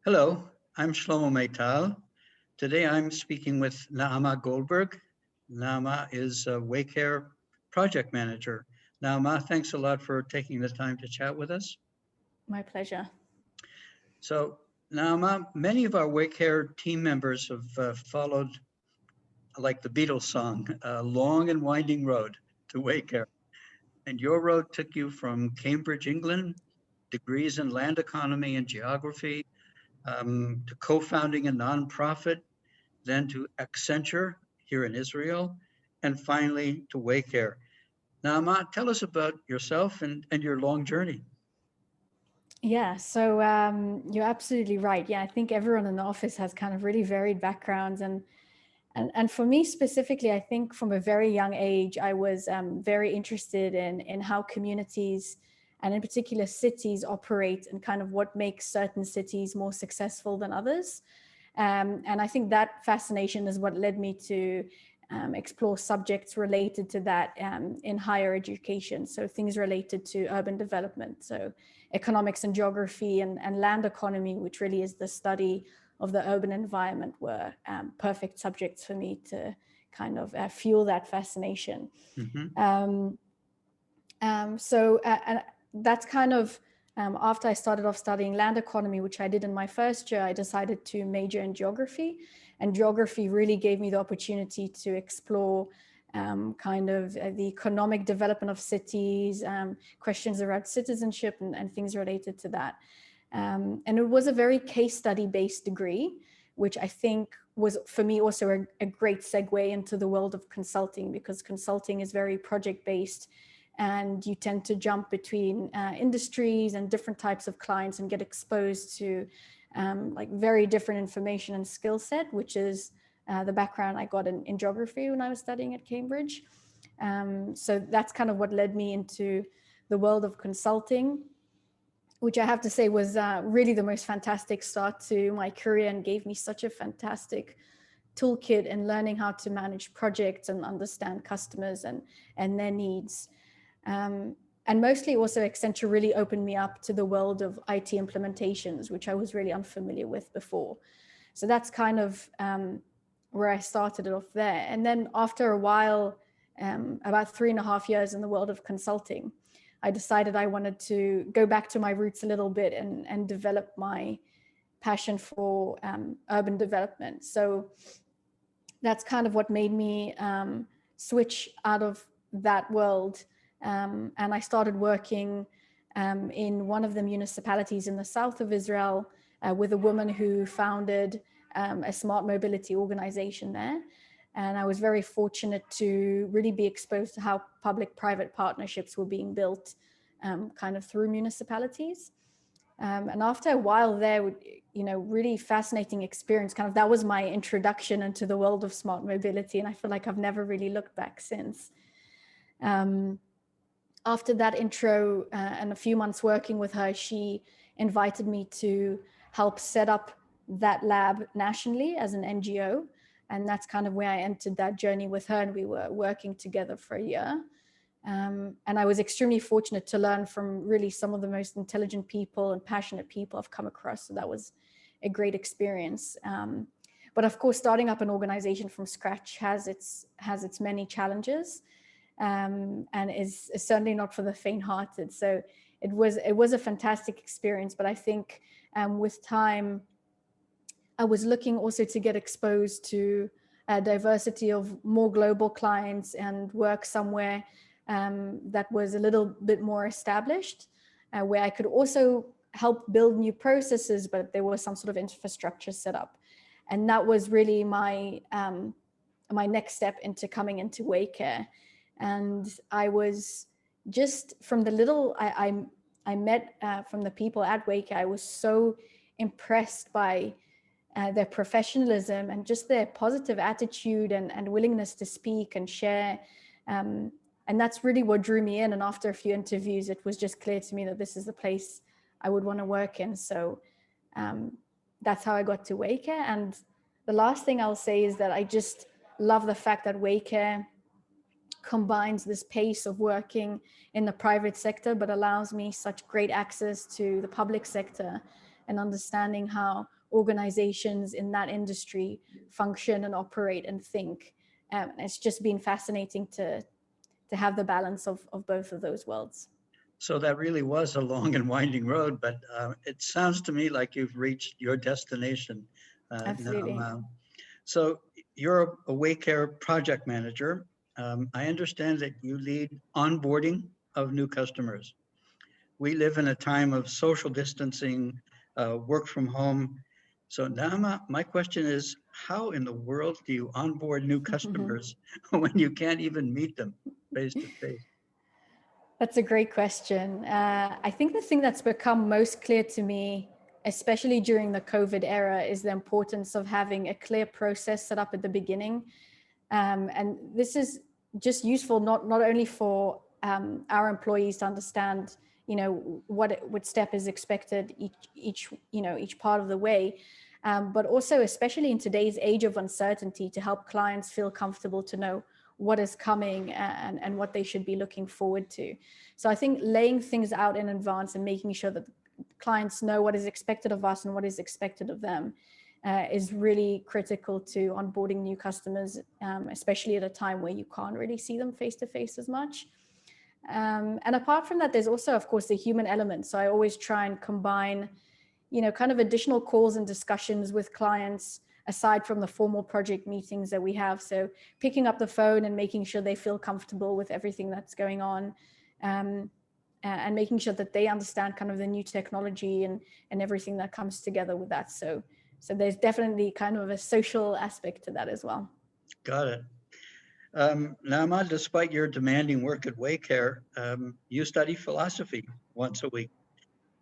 Hello, I'm Shlomo Maital. Today I'm speaking with Naamas Goldberg. Naamas is a Waycare project manager. Naamas, thanks a lot for taking the time to chat with us. My pleasure. So, Naamas, many of our Waycare team members have followed, like the Beatles song, a long and winding road to Waycare. And your road took you from Cambridge, England, degrees in land economy and geography, to co-founding a nonprofit, then to Accenture here in Israel, and finally to Waycare. Now, Amat, tell us about yourself and your long journey. Yeah, so you're absolutely right. Yeah, I think everyone in the office has kind of really varied backgrounds, and for me specifically, I think from a very young age, I was very interested in how communities and in particular cities operate and kind of what makes certain cities more successful than others. And I think that fascination is what led me to explore subjects related to that in higher education. So things related to urban development, so economics and geography and land economy, which really is the study of the urban environment, were perfect subjects for me to kind of fuel that fascination. Mm-hmm. And that's kind of after I started off studying land economy, which I did in my first year, I decided to major in geography. And geography really gave me the opportunity to explore kind of the economic development of cities, questions around citizenship and things related to that. And it was a very case study based degree, which I think was for me also a great segue into the world of consulting, because consulting is very project based. And you tend to jump between industries and different types of clients and get exposed to like very different information and skill set, which is the background I got in geography when I was studying at Cambridge. So that's kind of what led me into the world of consulting, which I have to say was really the most fantastic start to my career and gave me such a fantastic toolkit in learning how to manage projects and understand customers and their needs. And mostly also Accenture really opened me up to the world of IT implementations, which I was really unfamiliar with before. So that's kind of where I started it off there. And then after a while, about 3.5 years in the world of consulting, I decided I wanted to go back to my roots a little bit and develop my passion for urban development. So that's kind of what made me switch out of that world. And I started working in one of the municipalities in the south of Israel with a woman who founded a smart mobility organization there. And I was very fortunate to really be exposed to how public-private partnerships were being built kind of through municipalities. And after a while there, really fascinating experience. Kind of that was my introduction into the world of smart mobility. And I feel like I've never really looked back since. After that intro and a few months working with her, she invited me to help set up that lab nationally as an NGO. And that's kind of where I entered that journey with her, and we were working together for a year. And I was extremely fortunate to learn from really some of the most intelligent people and passionate people I've come across. So that was a great experience. But of course, starting up an organization from scratch has its many challenges. And is certainly not for the faint-hearted. So it was a fantastic experience. But I think with time, I was looking also to get exposed to a diversity of more global clients and work somewhere that was a little bit more established, where I could also help build new processes, but there was some sort of infrastructure set up. And that was really my next step into coming into Waycare. And I was just from the little I met from the people at Waycare, I was so impressed by their professionalism and just their positive attitude and willingness to speak and share. And that's really what drew me in. And after a few interviews, it was just clear to me that this is the place I would want to work in. So that's how I got to Waycare. And the last thing I'll say is that I just love the fact that Waycare combines this pace of working in the private sector, but allows me such great access to the public sector and understanding how organizations in that industry function and operate and think. It's just been fascinating to have the balance of both of those worlds. So that really was a long and winding road, but it sounds to me like you've reached your destination. Absolutely. Now. So you're a Waycare project manager. I understand that you lead onboarding of new customers. We live in a time of social distancing, work from home. So Naama, my question is, how in the world do you onboard new customers when you can't even meet them face to face? That's a great question. I think the thing that's become most clear to me, especially during the COVID era, is the importance of having a clear process set up at the beginning. And this is just useful not only for our employees to understand, what step is expected each part of the way, but also especially in today's age of uncertainty, to help clients feel comfortable to know what is coming and what they should be looking forward to. So I think laying things out in advance and making sure that clients know what is expected of us and what is expected of them is really critical to onboarding new customers, especially at a time where you can't really see them face to face as much. And apart from that, there's also, of course, the human element. So I always try and combine, kind of additional calls and discussions with clients aside from the formal project meetings that we have. So picking up the phone and making sure they feel comfortable with everything that's going on, and making sure that they understand kind of the new technology and everything that comes together with that. So there's definitely kind of a social aspect to that as well. Got it. Naama, despite your demanding work at Waycare, you study philosophy once a week.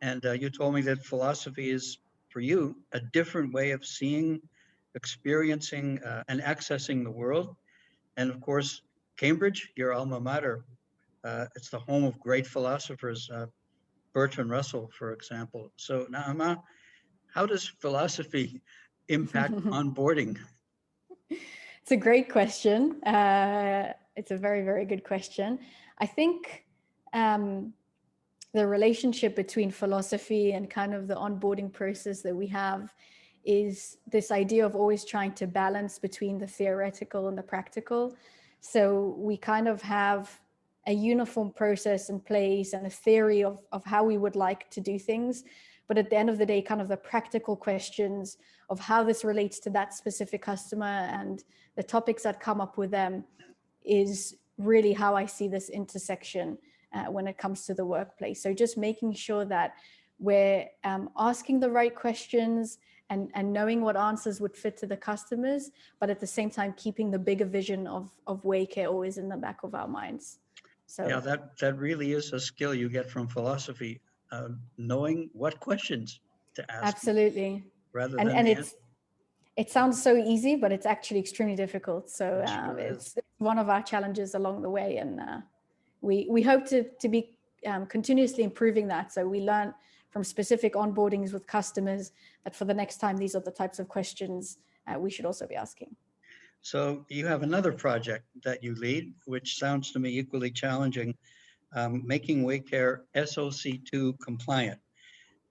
And you told me that philosophy is, for you, a different way of seeing, experiencing, and accessing the world. And of course, Cambridge, your alma mater, it's the home of great philosophers, Bertrand Russell, for example. So Naama, how does philosophy impact onboarding? It's a great question. It's a very, very good question. I think the relationship between philosophy and kind of the onboarding process that we have is this idea of always trying to balance between the theoretical and the practical. So we kind of have a uniform process in place and a theory of how we would like to do things. But at the end of the day, kind of the practical questions of how this relates to that specific customer and the topics that come up with them is really how I see this intersection when it comes to the workplace. So just making sure that we're asking the right questions and knowing what answers would fit to the customers, but at the same time, keeping the bigger vision of Waycare always in the back of our minds. So yeah, that really is a skill you get from philosophy, knowing what questions to ask. Absolutely. Rather and than it sounds so easy, but it's actually extremely difficult. So sure it's one of our challenges along the way, and we hope to be continuously improving that. So we learn from specific onboardings with customers that for the next time, these are the types of questions we should also be asking. So you have another project that you lead, which sounds to me equally challenging, making Waycare SOC2 compliant.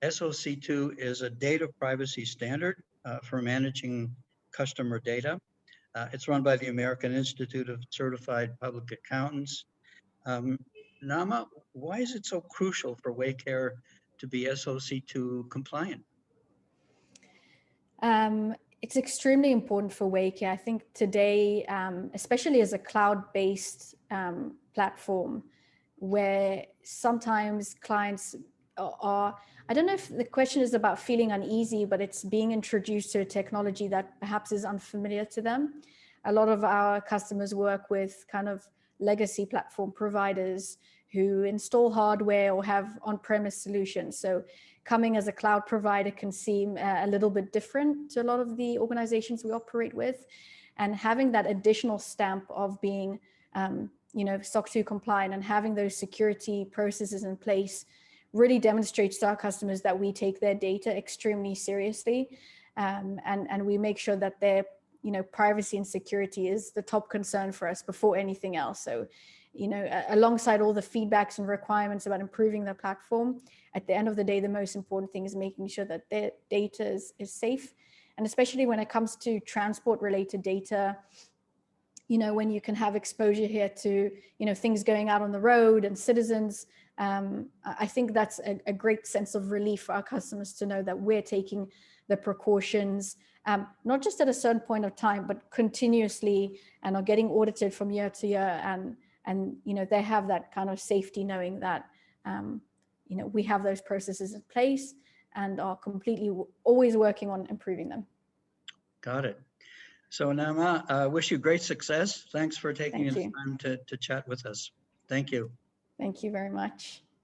SOC2 is a data privacy standard for managing customer data. It's run by the American Institute of Certified Public Accountants. Naama, why is it so crucial for Waycare to be SOC2 compliant? It's extremely important for Waycare. I think today, especially as a cloud-based platform, where sometimes clients are, I don't know if the question is about feeling uneasy, but it's being introduced to a technology that perhaps is unfamiliar to them. A lot of our customers work with kind of legacy platform providers who install hardware or have on-premise solutions. So coming as a cloud provider can seem a little bit different to a lot of the organizations we operate with. And having that additional stamp of being, SOC2 compliant and having those security processes in place really demonstrates to our customers that we take their data extremely seriously. And we make sure that their privacy and security is the top concern for us before anything else. So alongside all the feedbacks and requirements about improving the platform, at the end of the day, the most important thing is making sure that their data is safe. And especially when it comes to transport related data, when you can have exposure here to, things going out on the road and citizens, I think that's a great sense of relief for our customers to know that we're taking the precautions, not just at a certain point of time, but continuously, and are getting audited from year to year. And they have that kind of safety knowing that, we have those processes in place and are completely always working on improving them. Got it. So Naama, I wish you great success. Thanks for taking the time to chat with us. Thank you. Thank you very much.